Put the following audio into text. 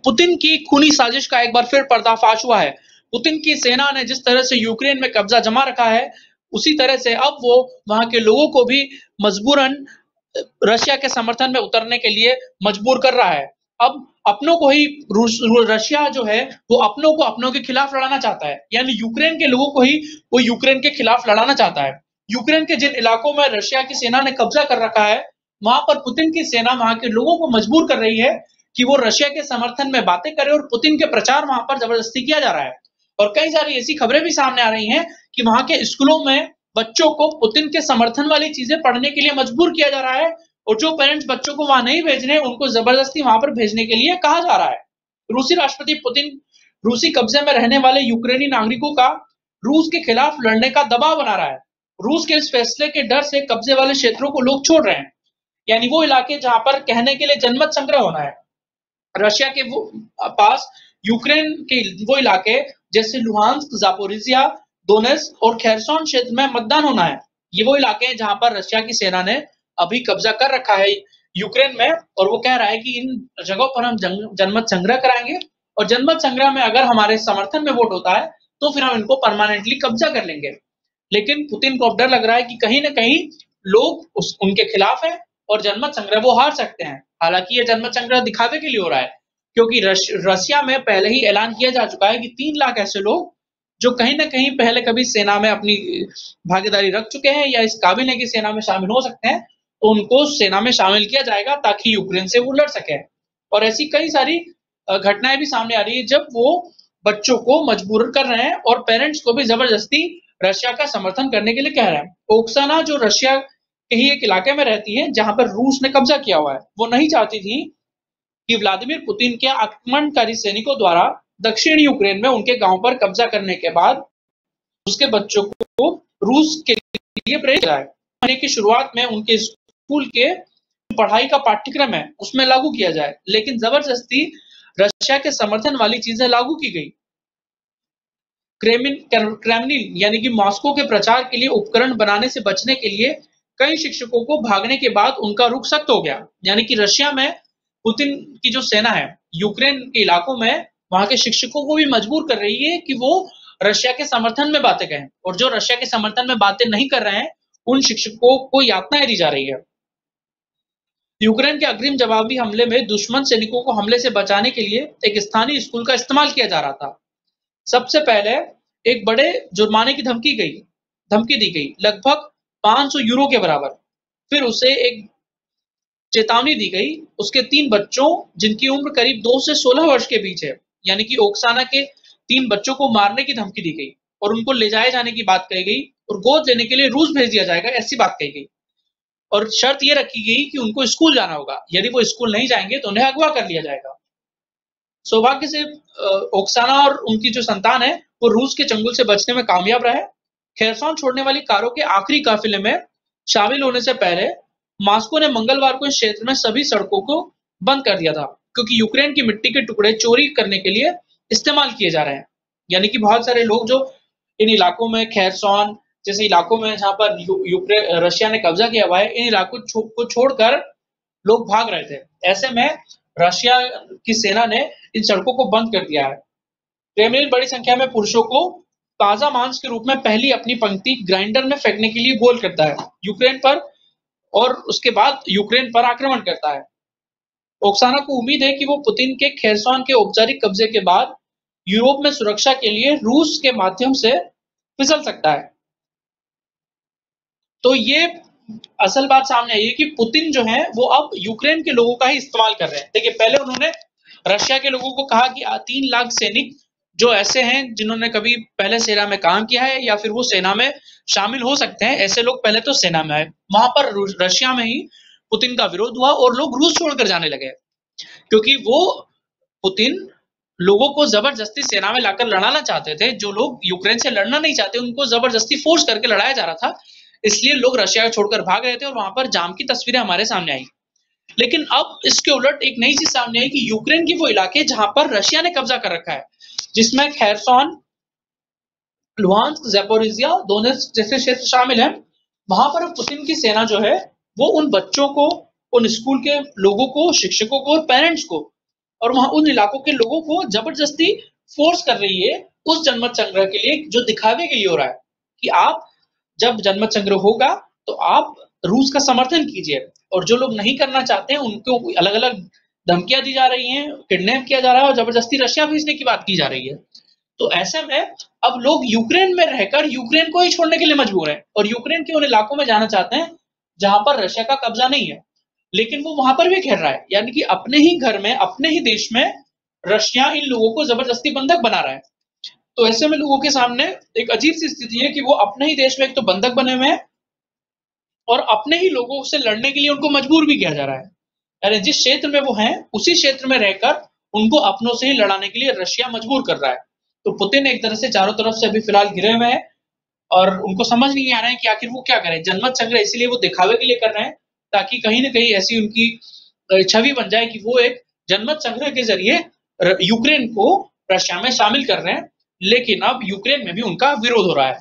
Putin की खूनी साजिश का एक बार फिर पर्दाफाश हुआ है। पुतिन की सेना ने जिस तरह से यूक्रेन में कब्जा जमा रखा है, उसी तरह से अब वो वहां के लोगों को भी मजबूरन रशिया के समर्थन में उतरने के लिए मजबूर कर रहा है। अब अपनों को ही रशिया जो है वो अपनों को अपनों के खिलाफ लड़ाना चाहता है, यानी यूक्रेन के लोगों को ही वो यूक्रेन के खिलाफ लड़ाना चाहता है। यूक्रेन के जिन इलाकों में रशिया की सेना ने कब्जा कर रखा है, वहां पर पुतिन की सेना वहां के लोगों को मजबूर कर रही है कि वो रशिया के समर्थन में बातें करे, और पुतिन के प्रचार वहां पर जबरदस्ती किया जा रहा है। और कई सारी ऐसी खबरें भी सामने आ रही हैं कि वहां के स्कूलों में बच्चों को पुतिन के समर्थन वाली चीजें पढ़ने के लिए मजबूर किया जा रहा है, और जो पेरेंट्स बच्चों को वहां नहीं भेज रहे हैं उनको जबरदस्ती वहां पर भेजने के लिए कहा जा रहा है। रूसी राष्ट्रपति पुतिन रूसी कब्जे में रहने वाले यूक्रेनी नागरिकों का रूस के खिलाफ लड़ने का दबाव बना रहा है। रूस के इस फैसले के डर से कब्जे वाले क्षेत्रों को लोग छोड़ रहे हैं, यानी वो इलाके जहां पर कहने के लिए जनमत संग्रह होना है। रशिया के वो पास यूक्रेन के वो इलाके जैसे लुहांस्क, जापोरिजिया, दोनेत्स्क और खेरसोन क्षेत्र में मतदान होना है। ये वो इलाके हैं जहां पर रशिया की सेना ने अभी कब्जा कर रखा है यूक्रेन में, और वो कह रहा है कि इन जगहों पर हम जनमत संग्रह कराएंगे, और जनमत संग्रह में अगर हमारे समर्थन में वोट होता है तो फिर हम इनको परमानेंटली कब्जा कर लेंगे। लेकिन पुतिन को अब डर लग रहा है कि कहीं ना कहीं लोग उनके खिलाफ हैं और जनमत संग्रह वो हार सकते हैं। हालांकि ये जनमत संग्रह दिखावे के लिए हो रहा है, क्योंकि रशिया में पहले ही ऐलान किया जा चुका है कि 3 लाख ऐसे लोग जो कहीं ना कहीं पहले कभी सेना में अपनी भागीदारी रख चुके हैं या इस काबिल है कि सेना में शामिल हो सकते हैं, तो उनको सेना में शामिल किया जाएगा ताकि यूक्रेन से वो लड़ सके। और ऐसी कई सारी घटनाएं भी सामने आ रही है जब वो बच्चों को मजबूर कर रहे हैं और पेरेंट्स को भी जबरदस्ती रशिया का समर्थन करने के लिए कह रहे हैं। ओक्साना जो रशिया के ही एक इलाके में रहती है जहां पर रूस ने कब्जा किया हुआ है, वो नहीं चाहती थी कि व्लादिमीर पुतिन के आक्रमणकारी सैनिकों द्वारा दक्षिण यूक्रेन में उनके गांव पर कब्जा करने के बाद उसके बच्चों को रूस के लिए प्रेरित किया है। महीने की शुरुआत में उनके स्कूल के पढ़ाई का पाठ्यक्रम है उसमें लागू किया जाए, लेकिन जबरदस्ती रशिया के समर्थन वाली चीजें लागू की गई। क्रेमलिन यानी कि मॉस्को के प्रचार के लिए उपकरण बनाने से बचने के लिए कई शिक्षकों को भागने के बाद उनका रुख सख्त हो गया। यानी कि रशिया में पुतिन की जो सेना है यूक्रेन के इलाकों में वहां के शिक्षकों को भी मजबूर कर रही है कि वो रशिया के समर्थन में बातें कहें, और जो रशिया के समर्थन में बातें नहीं कर रहे हैं उन शिक्षकों को यातनाएं दी जा रही है। यूक्रेन के अग्रिम जवाबी हमले में दुश्मन सैनिकों को हमले से बचाने के लिए एक स्थानीय स्कूल का इस्तेमाल किया जा रहा था। सबसे पहले एक बड़े जुर्माने की धमकी दी गई, लगभग 500 यूरो के बराबर। फिर उसे एक चेतावनी दी गई उसके 3 बच्चों जिनकी उम्र करीब 2 से 16 वर्ष के बीच है, यानी कि ओक्साना के 3 बच्चों को मारने की धमकी दी गई और उनको ले जाए जाने की बात कही गई और गोद लेने के लिए रूस भेज दिया जाएगा, ऐसी बात कही गई। और शर्त यह रखी गई कि उनको स्कूल जाना होगा, यदि वो स्कूल नहीं जाएंगे तो उन्हें अगवा कर लिया जाएगा। सौभाग्य से ओक्साना और उनकी जो संतान है वो रूस के चंगुल से बचने में कामयाब रहे। खेरसोन छोड़ने वाली कारों के आखिरी काफिले में शामिल होने से पहले मॉस्को ने मंगलवार को इस क्षेत्र में सभी सड़कों को बंद कर दिया था, क्योंकि यूक्रेन की मिट्टी के टुकड़े चोरी करने के लिए इस्तेमाल किए जा रहे हैं। यानी कि बहुत सारे लोग जो इन इलाकों में खेरसोन जैसे इलाकों में जहां पर रशिया ने कब्जा किया हुआ है, इन इलाकों को छोड़कर लोग भाग रहे थे। ऐसे में रशिया की सेना ने इन सड़कों को बंद कर दिया है। क्रेमलिन बड़ी संख्या में पुरुषों को ताजा मांस के रूप में पहली अपनी पंक्ति ग्राइंडर में फेंकने के लिए गोल करता है यूक्रेन पर, और उसके बाद यूक्रेन पर आक्रमण करता है। ओक्साना को उम्मीद है कि वो पुतिन के खेरसोन के औपचारिक कब्जे के बाद यूरोप में सुरक्षा के लिए रूस के माध्यम से फिसल सकता है। तो ये असल बात सामने आई है कि पुतिन जो है वो अब यूक्रेन के लोगों का ही इस्तेमाल कर रहे हैं। देखिए, पहले उन्होंने रशिया के लोगों को कहा कि 3 लाख सैनिक जो ऐसे हैं जिन्होंने कभी पहले सेना में काम किया है या फिर वो सेना में शामिल हो सकते हैं, ऐसे लोग पहले तो सेना में आए। वहां पर रशिया में ही पुतिन का विरोध हुआ और लोग रूस छोड़कर जाने लगे, क्योंकि वो पुतिन लोगों को जबरदस्ती सेना में लाकर लड़ाना चाहते थे। जो लोग यूक्रेन से लड़ना नहीं चाहते उनको जबरदस्ती फोर्स करके लड़ाया जा रहा था, इसलिए लोग रशिया छोड़कर भाग रहे थे और वहां पर जाम की तस्वीरें हमारे सामने आई। लेकिन अब इसके उलट एक नई चीज सामने आई कि यूक्रेन के वो इलाके जहां पर रशिया ने कब्जा कर रखा है, जिसमें खेरसोन, लुहांस्क, ज़ैपोरिज़िया, दोनेत्स्क जैसे क्षेत्र शामिल हैं, वहां पर पुतिन की सेना जो है वो उन बच्चों को, उन स्कूल के लोगों को, शिक्षकों को और पेरेंट्स को और वहां उन इलाकों के लोगों को जबरदस्ती फोर्स कर रही है उस जनमत संग्रह के लिए जो दिखावे के लिए हो रहा है कि आप जब जनमत संग्रह होगा तो आप रूस का समर्थन कीजिए, और जो लोग नहीं करना चाहते हैं उनको अलग अलग धमकियां दी जा रही हैं, किडनैप किया जा रहा है और जबरदस्ती रशिया भेजने की बात की जा रही है। तो ऐसे में अब लोग यूक्रेन में रहकर यूक्रेन को ही छोड़ने के लिए मजबूर हैं और यूक्रेन के उन इलाकों में जाना चाहते हैं जहां पर रशिया का कब्जा नहीं है, लेकिन वो वहां पर भी घेर रहा है, यानी कि अपने ही घर में अपने ही देश में रशिया इन लोगों को जबरदस्ती बंधक बना रहा है। तो ऐसे में लोगों के सामने एक अजीब सी स्थिति है कि वो अपने ही देश में एक तो बंधक बने हुए हैं और अपने ही लोगों से लड़ने के लिए उनको मजबूर भी किया जा रहा है। यानी जिस क्षेत्र में वो हैं उसी क्षेत्र में रहकर उनको अपनों से ही लड़ाने के लिए रशिया मजबूर कर रहा है। तो पुतिन एक तरह से चारों तरफ से अभी फिलहाल घिरे हुए हैं और उनको समझ नहीं आ रहा है कि आखिर वो क्या करें। जनमत संग्रह इसलिए वो दिखावे के लिए कर रहे हैं ताकि कहीं न कहीं ऐसी उनकी छवि बन जाए कि वो एक जनमत संग्रह के जरिए यूक्रेन को रशिया में शामिल कर रहे हैं, लेकिन अब यूक्रेन में भी उनका विरोध हो रहा है।